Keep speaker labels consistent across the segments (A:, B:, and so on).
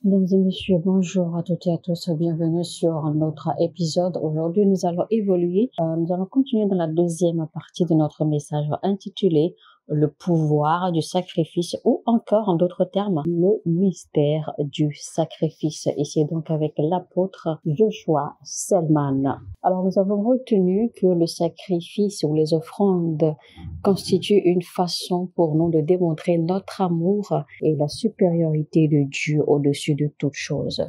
A: Mesdames et messieurs, bonjour à toutes et à tous, bienvenue sur notre épisode. Aujourd'hui, nous allons évoluer, nous allons continuer dans la deuxième partie de notre message intitulé le pouvoir du sacrifice ou encore en d'autres termes, le mystère du sacrifice. Ici donc avec l'apôtre Joshua Selman. Alors nous avons retenu que le sacrifice ou les offrandes constituent une façon pour nous de démontrer notre amour et la supériorité de Dieu au-dessus de toute chose.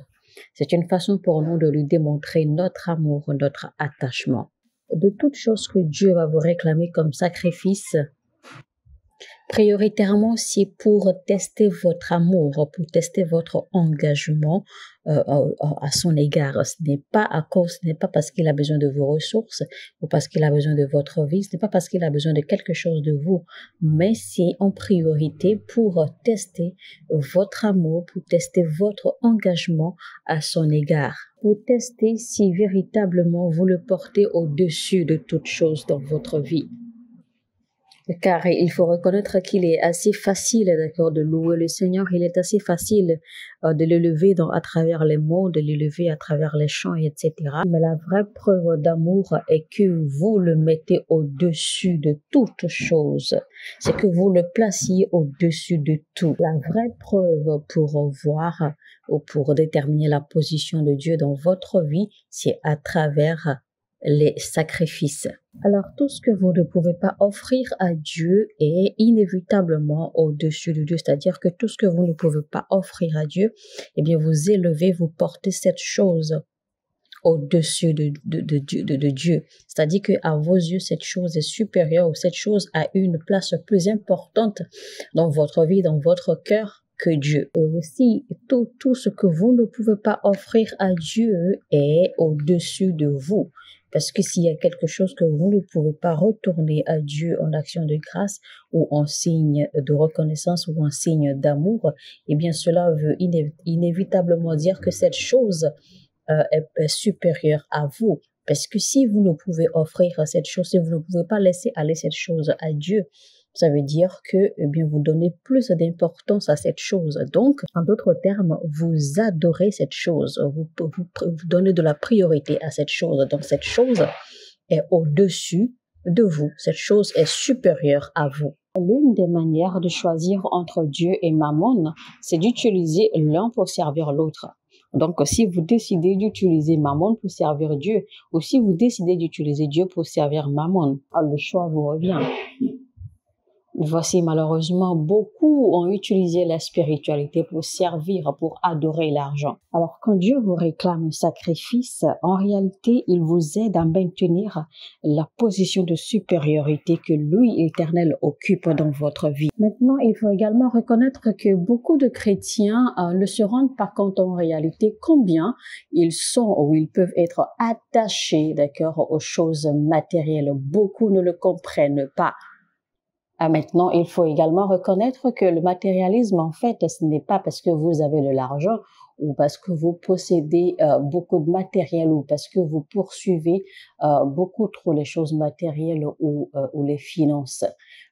A: C'est une façon pour nous de lui démontrer notre amour, notre attachement. De toute chose que Dieu va vous réclamer comme sacrifice, prioritairement, c'est pour tester votre amour, pour tester votre engagement à son égard. Ce n'est pas parce qu'il a besoin de vos ressources ou parce qu'il a besoin de votre vie, ce n'est pas parce qu'il a besoin de quelque chose de vous, mais c'est en priorité pour tester votre amour, pour tester votre engagement à son égard, pour tester si véritablement vous le portez au-dessus de toute chose dans votre vie. Car il faut reconnaître qu'il est assez facile, d'accord, de louer le Seigneur. Il est assez facile de l'élever à travers les mots, de l'élever à travers les chants, etc. Mais la vraie preuve d'amour est que vous le mettez au-dessus de toute chose. C'est que vous le placiez au-dessus de tout. La vraie preuve pour voir ou pour déterminer la position de Dieu dans votre vie, c'est à travers les sacrifices. Alors, tout ce que vous ne pouvez pas offrir à Dieu est inévitablement au-dessus de Dieu. C'est-à-dire que tout ce que vous ne pouvez pas offrir à Dieu, eh bien, vous élevez, vous portez cette chose au-dessus de Dieu. C'est-à-dire que à vos yeux, cette chose est supérieure ou cette chose a une place plus importante dans votre vie, dans votre cœur que Dieu. Et aussi, tout ce que vous ne pouvez pas offrir à Dieu est au-dessus de vous. Parce que s'il y a quelque chose que vous ne pouvez pas retourner à Dieu en action de grâce ou en signe de reconnaissance ou en signe d'amour, eh bien cela veut inévitablement dire que cette chose est supérieure à vous. Parce que si vous ne pouvez offrir cette chose, si vous ne pouvez pas laisser aller cette chose à Dieu, ça veut dire que bien, vous donnez plus d'importance à cette chose. Donc, en d'autres termes, vous adorez cette chose. Vous donnez de la priorité à cette chose. Donc, cette chose est au-dessus de vous. Cette chose est supérieure à vous. L'une des manières de choisir entre Dieu et Mammon, c'est d'utiliser l'un pour servir l'autre. Donc, si vous décidez d'utiliser Mammon pour servir Dieu, ou si vous décidez d'utiliser Dieu pour servir Mammon, le choix vous revient. Voici malheureusement, beaucoup ont utilisé la spiritualité pour servir, pour adorer l'argent. Alors quand Dieu vous réclame un sacrifice, en réalité, il vous aide à maintenir la position de supériorité que lui, l'Éternel, occupe dans votre vie. Maintenant, il faut également reconnaître que beaucoup de chrétiens ne se rendent pas compte en réalité combien ils sont ou ils peuvent être attachés, d'accord, aux choses matérielles. Beaucoup ne le comprennent pas. Maintenant, il faut également reconnaître que le matérialisme, en fait, ce n'est pas parce que vous avez de l'argent ou parce que vous possédez beaucoup de matériel ou parce que vous poursuivez beaucoup trop les choses matérielles ou les finances.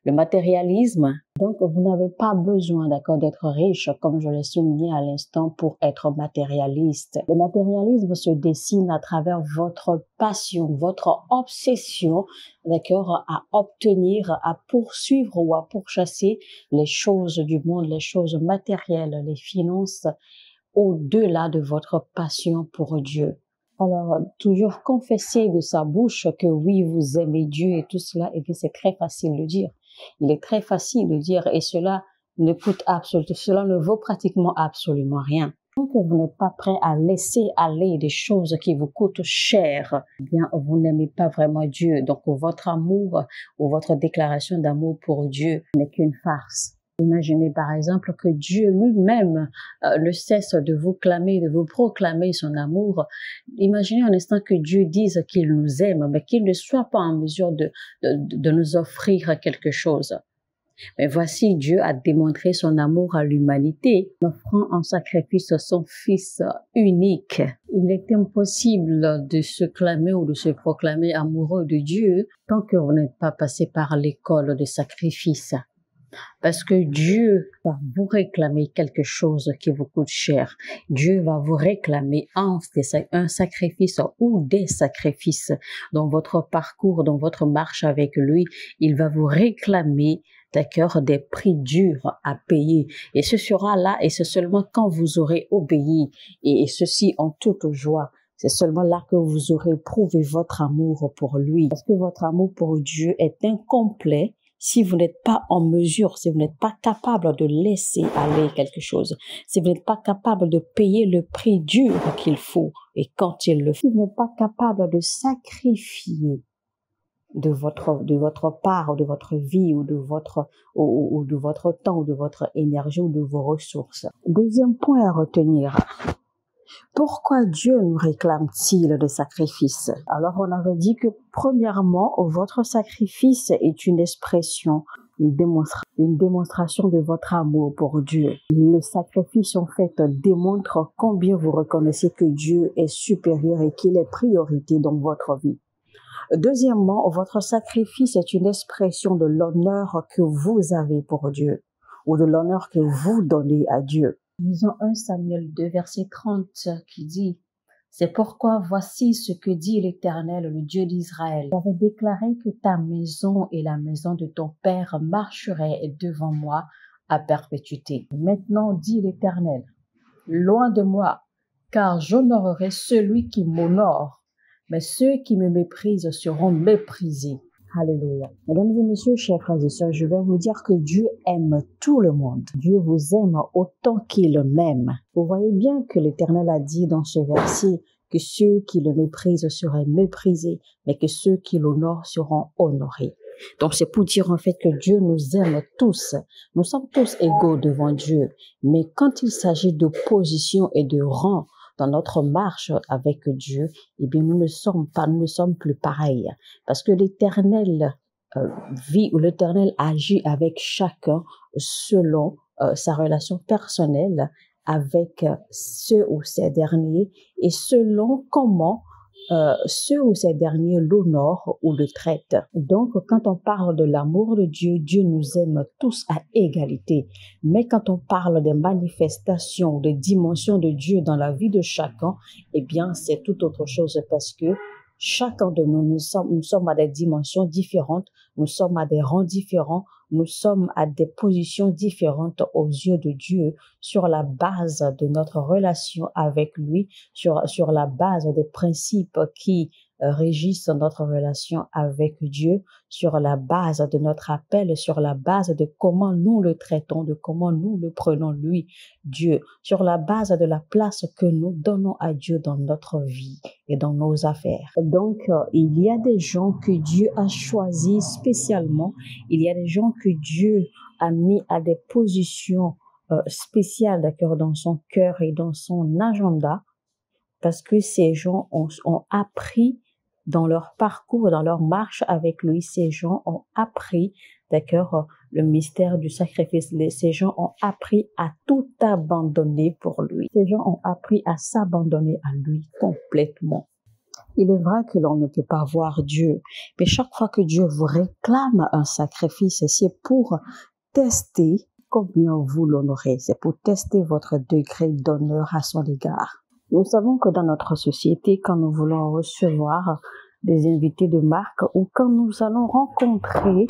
A: Le matérialisme, donc vous n'avez pas besoin, d'accord, d'être riche, comme je l'ai souligné à l'instant, pour être matérialiste. Le matérialisme se dessine à travers votre passion, votre obsession, d'accord, à obtenir, à poursuivre ou à pourchasser les choses du monde, les choses matérielles, les finances, au-delà de votre passion pour Dieu. Alors, toujours confesser de sa bouche que oui, vous aimez Dieu et tout cela, et bien c'est très facile de dire. Il est très facile de dire et cela ne vaut pratiquement absolument rien. Tant que vous n'êtes pas prêt à laisser aller des choses qui vous coûtent cher, eh bien, vous n'aimez pas vraiment Dieu. Donc, votre amour ou votre déclaration d'amour pour Dieu n'est qu'une farce. Imaginez par exemple que Dieu lui-même ne cesse de vous clamer, de vous proclamer son amour. Imaginez un instant que Dieu dise qu'il nous aime, mais qu'il ne soit pas en mesure de nous offrir quelque chose. Mais voici, Dieu a démontré son amour à l'humanité, offrant en sacrifice son Fils unique. Il est impossible de se clamer ou de se proclamer amoureux de Dieu tant que vous n'êtes pas passé par l'école de sacrifice. Parce que Dieu va vous réclamer quelque chose qui vous coûte cher. Dieu va vous réclamer un sacrifice ou des sacrifices dans votre parcours, dans votre marche avec lui. Il va vous réclamer, d'accord, des prix durs à payer. Et ce sera là, et c'est seulement quand vous aurez obéi, et ceci en toute joie. C'est seulement là que vous aurez prouvé votre amour pour lui. Parce que votre amour pour Dieu est incomplet si vous n'êtes pas en mesure, si vous n'êtes pas capable de laisser aller quelque chose, si vous n'êtes pas capable de payer le prix dur qu'il faut et quand il le fait, si vous n'êtes pas capable de sacrifier de votre part, de votre vie ou de votre temps, ou de votre énergie ou de vos ressources. Deuxième point à retenir. Pourquoi Dieu nous réclame-t-il de sacrifices? Alors, on avait dit que premièrement, votre sacrifice est une expression, une démonstration de votre amour pour Dieu. Le sacrifice, en fait, démontre combien vous reconnaissez que Dieu est supérieur et qu'il est priorité dans votre vie. Deuxièmement, votre sacrifice est une expression de l'honneur que vous avez pour Dieu ou de l'honneur que vous donnez à Dieu. Lisons 1 Samuel 2, verset 30 qui dit « C'est pourquoi voici ce que dit l'Éternel, le Dieu d'Israël. J'avais déclaré que ta maison et la maison de ton père marcheraient devant moi à perpétuité. Maintenant, dit l'Éternel, loin de moi, car j'honorerai celui qui m'honore, mais ceux qui me méprisent seront méprisés. » Alléluia. Mesdames et messieurs, chers frères et sœurs, je vais vous dire que Dieu aime tout le monde. Dieu vous aime autant qu'il m'aime. Vous voyez bien que l'Éternel a dit dans ce verset que ceux qui le méprisent seraient méprisés, mais que ceux qui l'honorent seront honorés. Donc c'est pour dire en fait que Dieu nous aime tous. Nous sommes tous égaux devant Dieu. Mais quand il s'agit de position et de rang, dans notre marche avec Dieu, eh bien, nous ne sommes plus pareils. Parce que l'Éternel vit ou l'Éternel agit avec chacun selon sa relation personnelle avec ceux ou ces derniers et selon comment ceux ou ces derniers l'honorent ou le traitent. Donc, quand on parle de l'amour de Dieu, Dieu nous aime tous à égalité. Mais quand on parle des manifestations, des dimensions de Dieu dans la vie de chacun, eh bien, c'est tout autre chose parce que chacun de nous, nous sommes à des dimensions différentes, nous sommes à des rangs différents, nous sommes à des positions différentes aux yeux de Dieu sur la base de notre relation avec lui, sur la base des principes qui régissent notre relation avec Dieu, sur la base de notre appel, sur la base de comment nous le traitons, de comment nous le prenons lui, Dieu, sur la base de la place que nous donnons à Dieu dans notre vie et dans nos affaires. Donc, il y a des gens que Dieu a choisis spécialement, il y a des gens que Dieu a mis à des positions spéciales, d'accord, dans son cœur et dans son agenda, parce que ces gens ont appris dans leur parcours, dans leur marche avec lui, ces gens ont appris, d'accord, le mystère du sacrifice. Ces gens ont appris à tout abandonner pour lui. Ces gens ont appris à s'abandonner à lui complètement. Il est vrai que l'on ne peut pas voir Dieu, mais chaque fois que Dieu vous réclame un sacrifice, c'est pour tester combien vous l'honorez. C'est pour tester votre degré d'honneur à son égard. Nous savons que dans notre société, quand nous voulons recevoir des invités de marque ou quand nous allons rencontrer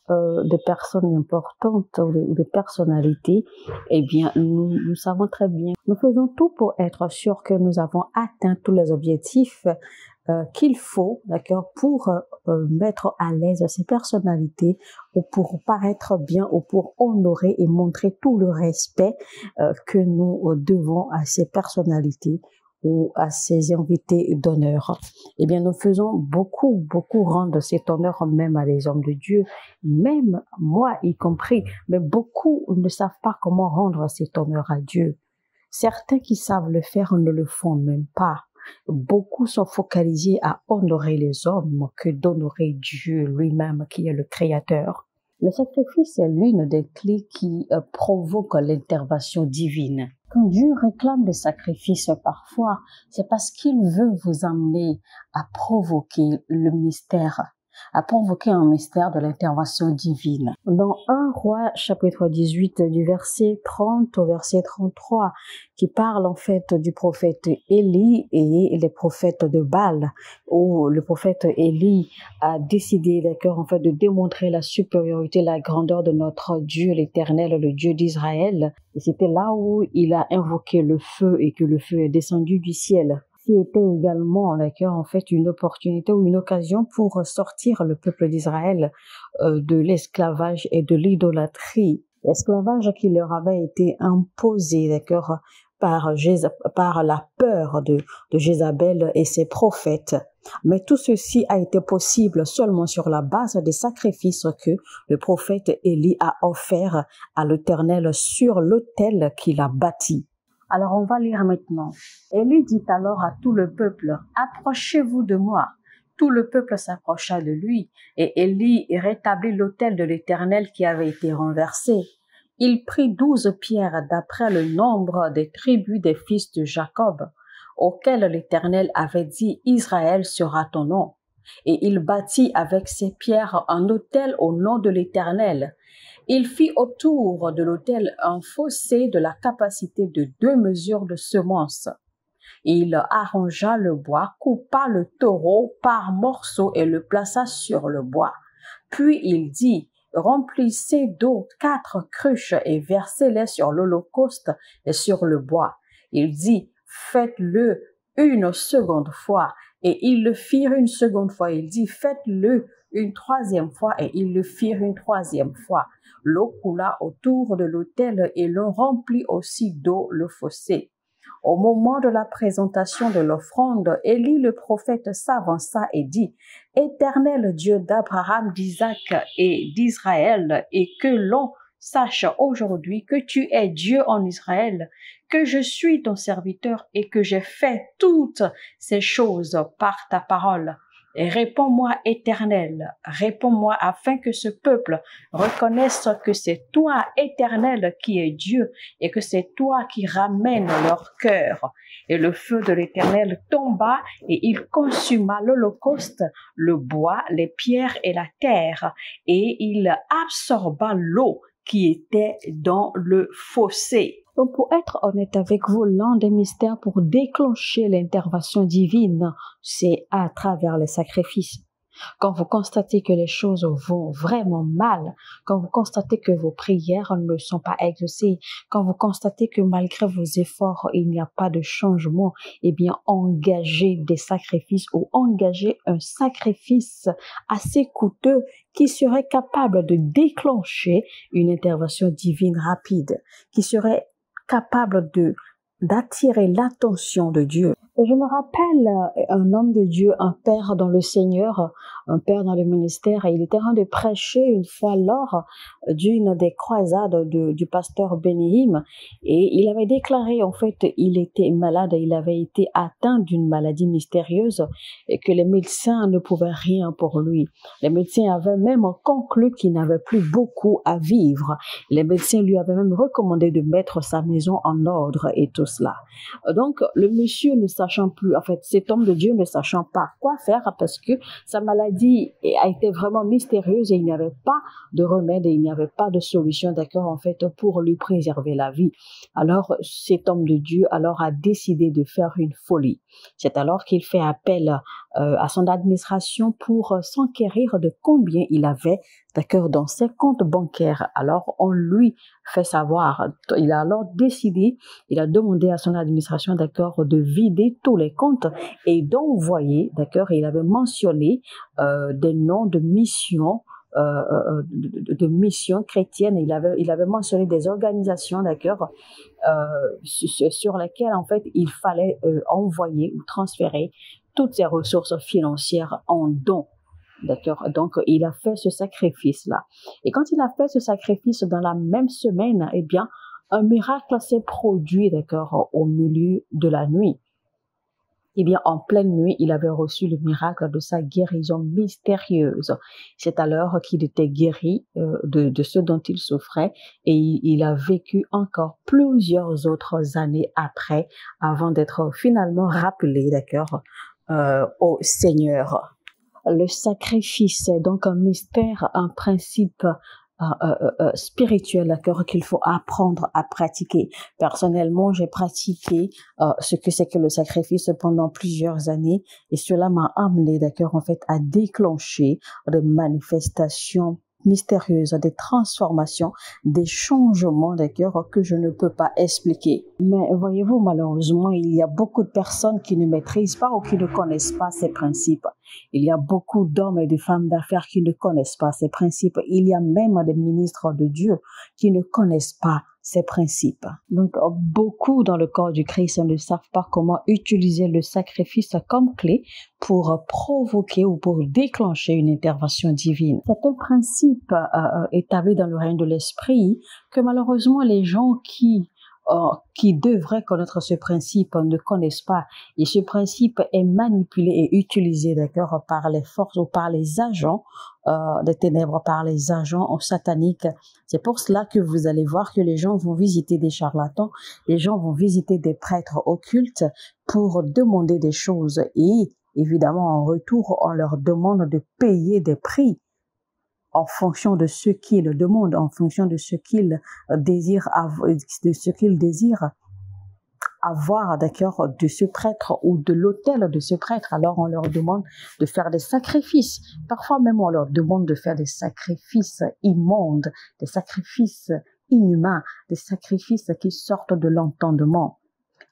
A: des personnes importantes ou des personnalités, eh bien, nous savons très bien. Nous faisons tout pour être sûrs que nous avons atteint tous les objectifs qu'il faut, d'accord, pour mettre à l'aise ces personnalités ou pour paraître bien ou pour honorer et montrer tout le respect que nous devons à ces personnalités ou à ces invités d'honneur. Eh bien, nous faisons beaucoup rendre cet honneur même à les hommes de Dieu, même moi y compris, mais beaucoup ne savent pas comment rendre cet honneur à Dieu. Certains qui savent le faire ne le font même pas. Beaucoup sont focalisés à honorer les hommes que d'honorer Dieu lui-même qui est le Créateur. Le sacrifice est l'une des clés qui provoque l'intervention divine. Quand Dieu réclame des sacrifices parfois, c'est parce qu'il veut vous amener à provoquer le mystère, a provoqué un mystère de l'intervention divine. Dans 1 Roi chapitre 18 du verset 30 au verset 33, qui parle en fait du prophète Élie et les prophètes de Baal, où le prophète Élie a décidé, d'accord, en fait, de démontrer la supériorité, la grandeur de notre Dieu, l'Éternel, le Dieu d'Israël. Et c'était là où il a invoqué le feu et que le feu est descendu du ciel. Était également, d'accord, en fait, une opportunité ou une occasion pour sortir le peuple d'Israël de l'esclavage et de l'idolâtrie. L'esclavage qui leur avait été imposé, d'accord, par la peur de Jézabel et ses prophètes. Mais tout ceci a été possible seulement sur la base des sacrifices que le prophète Élie a offerts à l'Éternel sur l'autel qu'il a bâti. Alors on va lire maintenant. Élie dit alors à tout le peuple, « Approchez-vous de moi. » Tout le peuple s'approcha de lui, et Élie rétablit l'autel de l'Éternel qui avait été renversé. Il prit 12 pierres d'après le nombre des tribus des fils de Jacob, auxquelles l'Éternel avait dit, « Israël sera ton nom. » Et il bâtit avec ces pierres un autel au nom de l'Éternel. Il fit autour de l'autel un fossé de la capacité de 2 mesures de semences. Il arrangea le bois, coupa le taureau par morceaux et le plaça sur le bois. Puis il dit, remplissez d'eau 4 cruches et versez-les sur l'holocauste et sur le bois. Il dit, faites-le une seconde fois. Et ils le firent une seconde fois. Il dit, faites-le une 3e fois, et ils le firent une 3e fois. L'eau coula autour de l'autel et l'on remplit aussi d'eau le fossé. Au moment de la présentation de l'offrande, Élie le prophète s'avança et dit, « Éternel Dieu d'Abraham, d'Isaac et d'Israël, et que l'on sache aujourd'hui que tu es Dieu en Israël, que je suis ton serviteur et que j'ai fait toutes ces choses par ta parole. Et réponds-moi, Éternel, réponds-moi afin que ce peuple reconnaisse que c'est toi, Éternel, qui es Dieu et que c'est toi qui ramènes leur cœur. » Et le feu de l'Éternel tomba et il consuma l'holocauste, le bois, les pierres et la terre, et il absorba l'eau qui était dans le fossé. Donc, pour être honnête avec vous, l'un des mystères pour déclencher l'intervention divine, c'est à travers les sacrifices. Quand vous constatez que les choses vont vraiment mal, quand vous constatez que vos prières ne sont pas exaucées, quand vous constatez que malgré vos efforts, il n'y a pas de changement, eh bien, engagez des sacrifices ou engagez un sacrifice assez coûteux qui serait capable de déclencher une intervention divine rapide, qui serait capable d'attirer l'attention de Dieu. Et je me rappelle un homme de Dieu, un père dans le Seigneur, un père dans le ministère, et il était en train de prêcher une fois lors d'une des croisades du pasteur Benihim, et il avait déclaré, en fait, il était malade, il avait été atteint d'une maladie mystérieuse et que les médecins ne pouvaient rien pour lui. Les médecins avaient même conclu qu'il n'avait plus beaucoup à vivre. Les médecins lui avaient même recommandé de mettre sa maison en ordre et tout cela. Donc, le monsieur ne sachant plus, en fait, cet homme de Dieu ne sachant pas quoi faire parce que sa maladie a été vraiment mystérieuse et il n'y avait pas de remède et il n'y avait pas de solution, d'accord, en fait, pour lui préserver la vie. Alors, cet homme de Dieu, alors, a décidé de faire une folie. C'est alors qu'il fait appel à son administration pour s'enquérir de combien il avait, d'accord, dans ses comptes bancaires. Alors, on lui fait savoir, il a alors décidé, il a demandé à son administration, d'accord, de vider tous les comptes et d'envoyer, d'accord, il avait mentionné des noms de missions, de missions chrétiennes. Il avait mentionné des organisations, d'accord, sur lesquelles, en fait, il fallait envoyer ou transférer toutes ses ressources financières en dons. D'accord. Donc, il a fait ce sacrifice-là. Et quand il a fait ce sacrifice dans la même semaine, eh bien, un miracle s'est produit, d'accord, au milieu de la nuit. Eh bien, en pleine nuit, il avait reçu le miracle de sa guérison mystérieuse. C'est alors qu'il était guéri de ce dont il souffrait et il a vécu encore plusieurs autres années après, avant d'être finalement rappelé, d'accord, au Seigneur. Le sacrifice est donc un mystère, un principe spirituel, d'accord, qu'il faut apprendre à pratiquer. Personnellement, j'ai pratiqué ce que c'est que le sacrifice pendant plusieurs années et cela m'a amené, d'accord, en fait, à déclencher des manifestations mystérieuses, des transformations, des changements, d'accord, que je ne peux pas expliquer. Mais voyez-vous, malheureusement, il y a beaucoup de personnes qui ne maîtrisent pas ou qui ne connaissent pas ces principes. Il y a beaucoup d'hommes et de femmes d'affaires qui ne connaissent pas ces principes. Il y a même des ministres de Dieu qui ne connaissent pas ces principes. Donc, beaucoup dans le corps du Christ ne savent pas comment utiliser le sacrifice comme clé pour provoquer ou pour déclencher une intervention divine. C'est un principe établi dans le règne de l'esprit que malheureusement les gens qui devraient connaître ce principe ne connaissent pas. Et ce principe est manipulé et utilisé, d'accord, par les forces ou par les agents des ténèbres, par les agents sataniques. C'est pour cela que vous allez voir que les gens vont visiter des charlatans, les gens vont visiter des prêtres occultes pour demander des choses. Et évidemment, en retour, on leur demande de payer des prix en fonction de ce qu'ils demandent, en fonction de ce qu'ils désirent avoir, d'accord, de ce prêtre ou de l'autel de ce prêtre. Alors on leur demande de faire des sacrifices. Parfois même on leur demande de faire des sacrifices immondes, des sacrifices inhumains, des sacrifices qui sortent de l'entendement.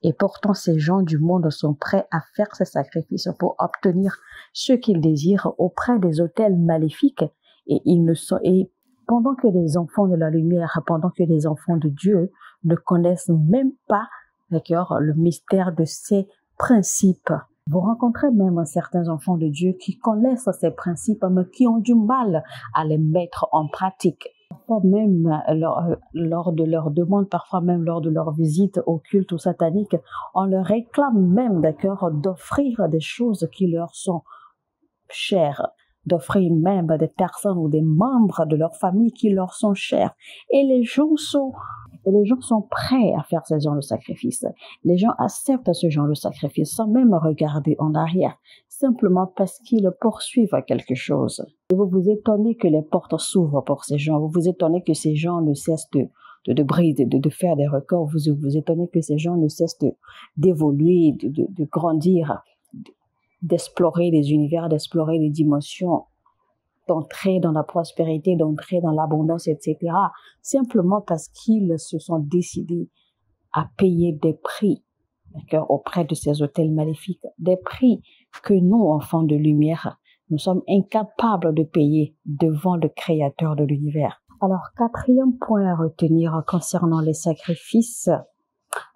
A: Et pourtant, ces gens du monde sont prêts à faire ces sacrifices pour obtenir ce qu'ils désirent auprès des autels maléfiques. Et pendant que les enfants de la lumière, pendant que les enfants de Dieu ne connaissent même pas, d'accord, le mystère de ces principes. Vous rencontrez même certains enfants de Dieu qui connaissent ces principes, mais qui ont du mal à les mettre en pratique. Parfois même lors de leur demande, parfois même lors de leur visite au culte ou satanique, on leur réclame même, d'accord, d'offrir des choses qui leur sont chères, d'offrir même des personnes ou des membres de leur famille qui leur sont chers. Et les gens sont prêts à faire ce genre de sacrifice. Les gens acceptent ce genre de sacrifice sans même regarder en arrière, simplement parce qu'ils poursuivent quelque chose. Et vous vous étonnez que les portes s'ouvrent pour ces gens. Vous vous étonnez que ces gens ne cessent de faire des records. Vous vous étonnez que ces gens ne cessent d'évoluer, de grandir, d'explorer les univers, d'explorer les dimensions, d'entrer dans la prospérité, d'entrer dans l'abondance, etc. Simplement parce qu'ils se sont décidés à payer des prix, d'accord, auprès de ces autels maléfiques, des prix que nous, enfants de lumière, nous sommes incapables de payer devant le Créateur de l'univers. Alors, quatrième point à retenir concernant les sacrifices,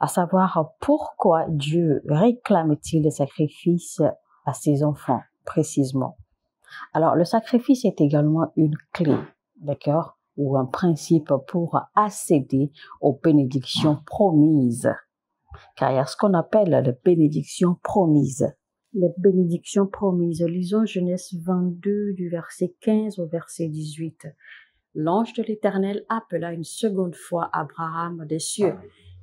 A: à savoir pourquoi Dieu réclame-t-il des sacrifices à ses enfants, précisément. Alors, le sacrifice est également une clé, d'accord, ou un principe pour accéder aux bénédictions promises. Car il y a ce qu'on appelle les bénédictions promises. Les bénédictions promises. Lisons Genèse 22 du verset 15 au verset 18. L'ange de l'Éternel appela une seconde fois Abraham des cieux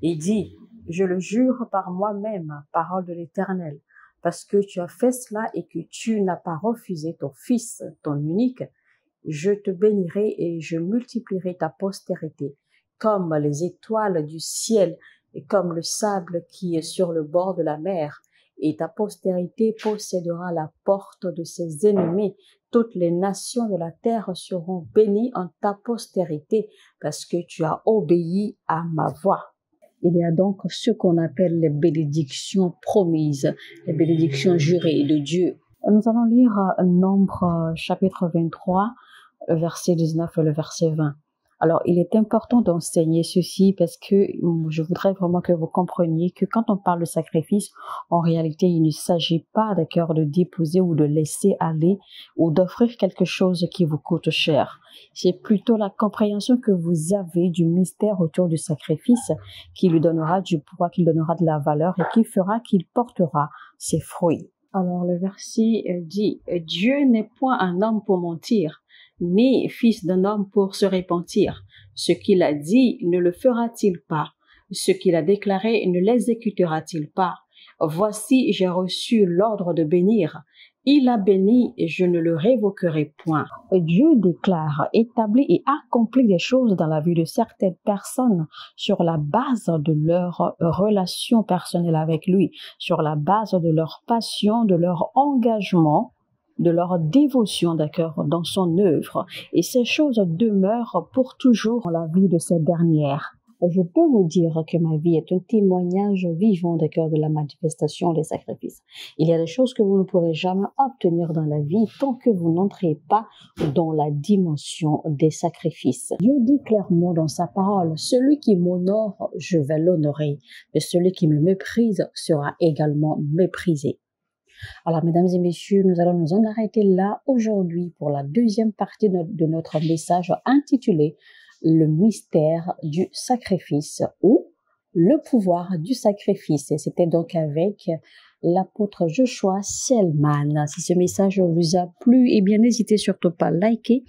A: et dit, « Je le jure par moi-même, parole de l'Éternel, parce que tu as fait cela et que tu n'as pas refusé ton fils, ton unique, je te bénirai et je multiplierai ta postérité, comme les étoiles du ciel et comme le sable qui est sur le bord de la mer. Et ta postérité possédera la porte de ses ennemis. Toutes les nations de la terre seront bénies en ta postérité, parce que tu as obéi à ma voix. » Il y a donc ce qu'on appelle les bénédictions promises, les bénédictions jurées de Dieu. Nous allons lire Nombre chapitre 23, verset 19 et le verset 20. Alors, il est important d'enseigner ceci parce que je voudrais vraiment que vous compreniez que quand on parle de sacrifice, en réalité, il ne s'agit pas, d'accord, de déposer ou de laisser aller ou d'offrir quelque chose qui vous coûte cher. C'est plutôt la compréhension que vous avez du mystère autour du sacrifice qui lui donnera du poids, qui lui donnera de la valeur et qui fera qu'il portera ses fruits. Alors, le verset dit, « Dieu n'est point un homme pour mentir, ni fils d'un homme pour se repentir. Ce qu'il a dit, ne le fera-t-il pas? Ce qu'il a déclaré, ne l'exécutera-t-il pas? Voici, j'ai reçu l'ordre de bénir, Il a béni et je ne le révoquerai point. Dieu déclare, établit et accomplit des choses dans la vie de certaines personnes sur la base de leur relation personnelle avec lui, sur la base de leur passion, de leur engagement, de leur dévotion, d'accord, dans son œuvre. Et ces choses demeurent pour toujours dans la vie de ces dernières. Je peux vous dire que ma vie est un témoignage vivant, d'accord, de la manifestation des sacrifices. Il y a des choses que vous ne pourrez jamais obtenir dans la vie tant que vous n'entrez pas dans la dimension des sacrifices. Dieu dit clairement dans sa parole, celui qui m'honore, je vais l'honorer, mais celui qui me méprise sera également méprisé. Alors, mesdames et messieurs, nous allons nous en arrêter là aujourd'hui pour la deuxième partie de notre message intitulé « Le mystère du sacrifice » ou « Le pouvoir du sacrifice ». Et c'était donc avec l'apôtre Joshua Selman. Si ce message vous a plu, eh bien, n'hésitez surtout pas à liker,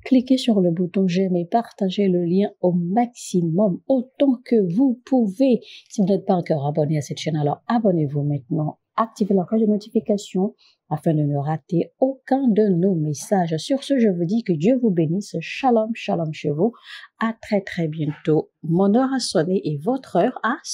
A: cliquez sur le bouton j'aime et partagez le lien au maximum, autant que vous pouvez. Si vous n'êtes pas encore abonné à cette chaîne, alors abonnez-vous maintenant. Activez la cloche de notification afin de ne rater aucun de nos messages. Sur ce, je vous dis que Dieu vous bénisse. Shalom, shalom chez vous. À très bientôt. Mon heure a sonné et votre heure a sonné.